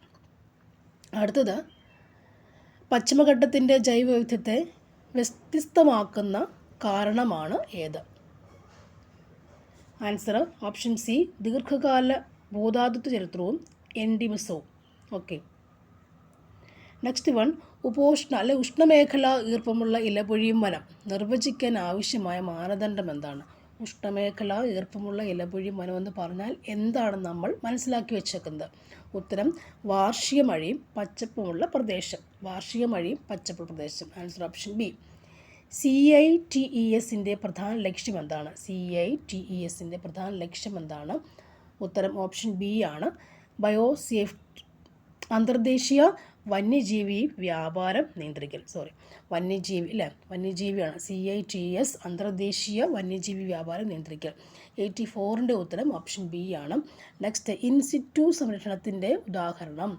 അടുത്തത്, പശ്ചിമഘട്ടത്തിൻ്റെ ജൈവവൈവിധ്യത്തെ വ്യത്യസ്തമാക്കുന്ന കാരണമാണ് ഏത്? ആൻസർ ഓപ്ഷൻ സി ദീർഘകാല ഭൂധാതുത്വ ചരിത്രവും എൻഡിമിസവും. ഓക്കെ. നെക്സ്റ്റ് വൺ, ഉഷ്ണമേഖല ഈർപ്പമുള്ള ഇലപൊഴിയും വനം നിർവചിക്കാൻ ആവശ്യമായ മാനദണ്ഡം എന്താണ്? ഉഷ്ണമേഖല ഈർപ്പമുള്ള ഇലപൊഴിയും വനം എന്ന് പറഞ്ഞാൽ എന്താണ് നമ്മൾ മനസ്സിലാക്കി വെച്ചേക്കുന്നത്? ഉത്തരം വാർഷിക മഴയും പച്ചപ്പുമുള്ള പ്രദേശം. വാർഷിക മഴയും പച്ചപ്പുള്ള പ്രദേശം. Answer option B. CITESൻ്റെ പ്രധാന ലക്ഷ്യം എന്താണ്? CITESൻ്റെ പ്രധാന ലക്ഷ്യം എന്താണ്? ഉത്തരം ഓപ്ഷൻ ബി ആണ്, ബയോസേഫ്റ്റി. അന്തർദേശീയ വന്യജീവി വ്യാപാരം നിയന്ത്രിക്കൽ. വന്യജീവിയാണ്. CITES അന്തർദേശീയ വന്യജീവി വ്യാപാരം നിയന്ത്രിക്കൽ. 84ൻ്റെ ഉത്തരം ഓപ്ഷൻ ബി ആണ്. നെക്സ്റ്റ്, ഇൻസിറ്റു സംരക്ഷണത്തിൻ്റെ ഉദാഹരണം.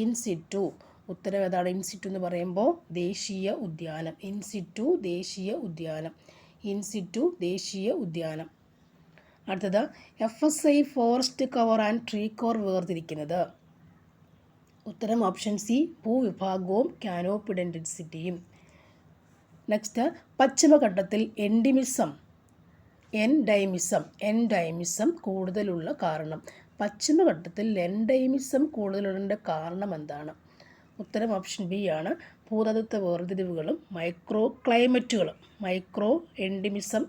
ഇൻസിറ്റു, ഉത്തരം ഏതാണ്? ഇൻസിറ്റു എന്ന് പറയുമ്പോൾ ദേശീയ ഉദ്യാനം. ഇൻസിറ്റു ദേശീയ ഉദ്യാനം. ഇൻസിറ്റു ദേശീയ ഉദ്യാനം. അടുത്തത്, FSI forest cover and tree cover വേർതിരിക്കുന്നത്. ഉത്തരം ഓപ്ഷൻ സി ഭൂവിഭാഗവും കാനോപ്പി ഡെൻസിറ്റിയും. നെക്സ്റ്റ്, പശ്ചിമഘട്ടത്തിൽ എൻഡൈമിസം കൂടുതലുള്ള കാരണം. പശ്ചിമഘട്ടത്തിൽ എൻഡൈമിസം കൂടുതലുള്ളതിൻ്റെ കാരണം എന്താണ്? ഉത്തരം ഓപ്ഷൻ ബി ആണ്, ഭൂതത്വ വേർതിരിവുകളും മൈക്രോ ക്ലൈമറ്റുകളും. മൈക്രോ എൻഡിമിസം,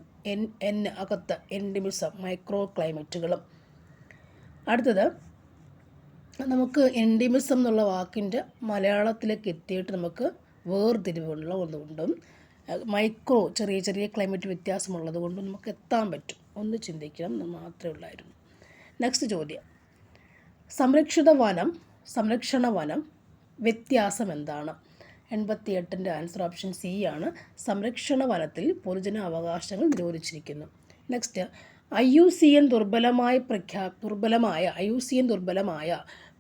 അകത്ത് എൻഡിമിസം, മൈക്രോ ക്ലൈമറ്റുകളും. അടുത്തത്, നമുക്ക് എൻഡിമിസം എന്നുള്ള വാക്കിൻ്റെ മലയാളത്തിലേക്ക് എത്തിയിട്ട് നമുക്ക് വേർതിരിവുള്ള ഒന്നുകൊണ്ടും മൈക്രോ ചെറിയ ചെറിയ ക്ലൈമറ്റ് വ്യത്യാസമുള്ളത് കൊണ്ടും നമുക്ക് എത്താൻ പറ്റും. ഒന്ന് ചിന്തിക്കണം എന്ന് മാത്രമേ ഉള്ളായിരുന്നു. നെക്സ്റ്റ് ചോദ്യം, സംരക്ഷണ വനം വ്യത്യാസം എന്താണ്? 88ൻ്റെ ആൻസർ ഓപ്ഷൻ സി ആണ്, സംരക്ഷണ വനത്തിൽ പൊതുജന അവകാശങ്ങൾ നിരോധിച്ചിരിക്കുന്നു. നെക്സ്റ്റ്, IUCN ദുർബലമായ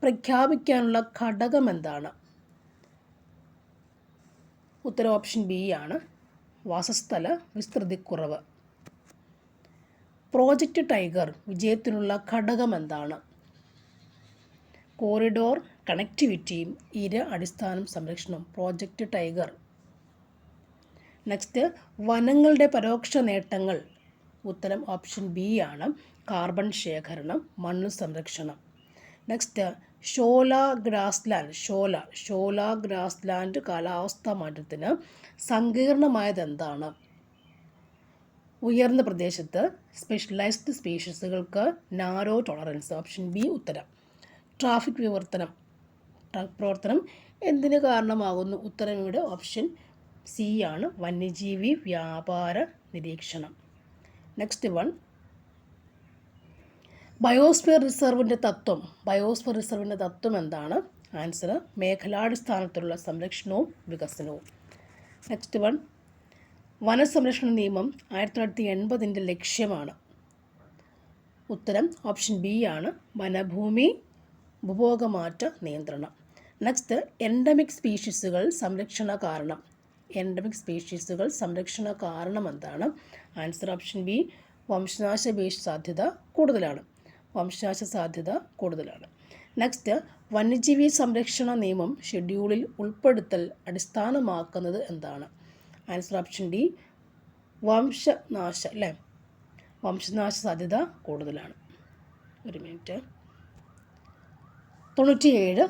പ്രഖ്യാപിക്കാനുള്ള ഘടകം എന്താണ്? ഉത്തരം ഓപ്ഷൻ ബി ആണ്, വാസസ്ഥല വിസ്തൃതിക്കുറവ്. പ്രോജക്റ്റ് ടൈഗർ വിജയത്തിനുള്ള ഘടകം എന്താണ്? കോറിഡോർ കണക്ടിവിറ്റിയും അടിസ്ഥാനം സംരക്ഷണവും. Project tiger. നെക്സ്റ്റ്, വനങ്ങളുടെ പരോക്ഷ നേട്ടങ്ങൾ. ഉത്തരം ഓപ്ഷൻ ബി ആണ്, കാർബൺ ശേഖരണം, മണ്ണ് സംരക്ഷണം. നെക്സ്റ്റ്, ഷോല ഗ്രാസ്ലാൻഡ് കാലാവസ്ഥാ മാറ്റത്തിന് സങ്കീർണമായത് എന്താണ്? ഉയർന്ന പ്രദേശത്ത് സ്പെഷ്യലൈസ്ഡ് സ്പീഷീസുകൾക്ക് നാരോ ടോളറൻസ്. ഓപ്ഷൻ ബി ഉത്തരം. ട്രാഫിക് പ്രവർത്തനം എന്തിന് കാരണമാകുന്നു? ഉത്തരം ഇവിടെ ഓപ്ഷൻ സി ആണ്, വന്യജീവി വ്യാപാര നിരീക്ഷണം. നെക്സ്റ്റ് വൺ, ബയോസ്ഫിയർ റിസർവിൻ്റെ തത്വം എന്താണ്? ആൻസർ മേഖലാടിസ്ഥാനത്തിലുള്ള സംരക്ഷണവും വികസനവും. നെക്സ്റ്റ് വൺ, വനസംരക്ഷണ നിയമം 1980ൻ്റെ ലക്ഷ്യമാണ്. ഉത്തരം ഓപ്ഷൻ ബി ആണ്, വനഭൂമി ഉപഭോഗമാറ്റ നിയന്ത്രണം. നെക്സ്റ്റ്, എൻഡമിക് സ്പീഷീസുകൾ സംരക്ഷണ കാരണം. എൻഡമിക് സ്പീഷീസുകൾ സംരക്ഷണ കാരണം എന്താണ്? ആൻസർ ഓപ്ഷൻ ബി, വംശനാശ സാധ്യത കൂടുതലാണ്. വംശനാശ സാധ്യത കൂടുതലാണ്. നെക്സ്റ്റ്, വന്യജീവി സംരക്ഷണ നിയമം ഷെഡ്യൂളിൽ ഉൾപ്പെടുത്തൽ അടിസ്ഥാനമാക്കുന്നത് എന്താണ്? ആൻസർ ഓപ്ഷൻ ഡി, വംശനാശ അല്ലേ, വംശനാശ സാധ്യത കൂടുതലാണ്. ഒരു മിനിറ്റ്. 97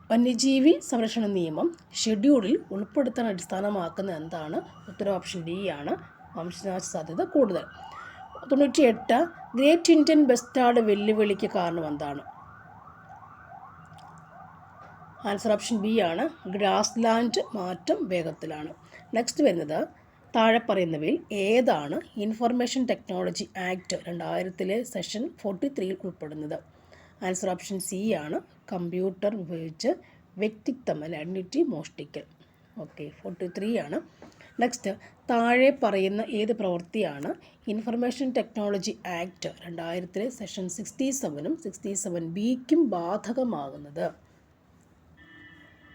വന്യജീവി സംരക്ഷണ നിയമം ഷെഡ്യൂളിൽ ഉൾപ്പെടുത്താൻ അടിസ്ഥാനമാക്കുന്ന എന്താണ്? ഉത്തരം ഓപ്ഷൻ ഡി ആണ്, വംശനാശ സാധ്യത കൂടുതൽ. 98 ഗ്രേറ്റ് ഇന്ത്യൻ ബസ്റ്റാർഡ് വെല്ലുവിളിക്ക് കാരണം എന്താണ്? ആൻസർ ഓപ്ഷൻ ബി ആണ്, ഗ്രാസ് ലാൻഡ് മാറ്റം വേഗത്തിലാണ്. നെക്സ്റ്റ് വരുന്നത്, താഴെ പറയുന്നവയിൽ ഏതാണ് ഇൻഫർമേഷൻ ടെക്നോളജി ആക്ട് 2000 സെഷൻ 43 ഉൾപ്പെടുന്നത്? ആൻസർ ഓപ്ഷൻ സി ആണ്, കമ്പ്യൂട്ടർ ഉപയോഗിച്ച് വ്യക്തിത്വം അല്ലെ ഐഡൻറ്റിറ്റി മോഷ്ടിക്കൽ. ഓക്കെ, 43 ആണ്. നെക്സ്റ്റ്, താഴെ പറയുന്ന ഏത് പ്രവൃത്തിയാണ് information technology act 2000 section 67 67B ബാധകമാകുന്നത്?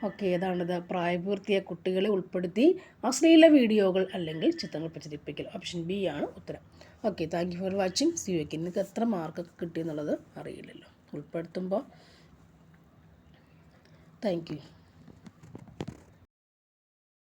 ഓക്കെ, ഏതാണത്? പ്രായപൂർത്തിയായ കുട്ടികളെ ഉൾപ്പെടുത്തി അശ്ലീല വീഡിയോകൾ അല്ലെങ്കിൽ ചിത്രങ്ങൾ പ്രചരിപ്പിക്കൽ. ഓപ്ഷൻ ബി ആണ് ഉത്തരം. Okay, thank you for watching. See you. നിങ്ങൾക്ക് എത്ര മാർക്കൊക്കെ കിട്ടിയെന്നുള്ളത് അറിയില്ലല്ലോ ഉൾപ്പെടുത്തുമ്പോൾ. Thank you.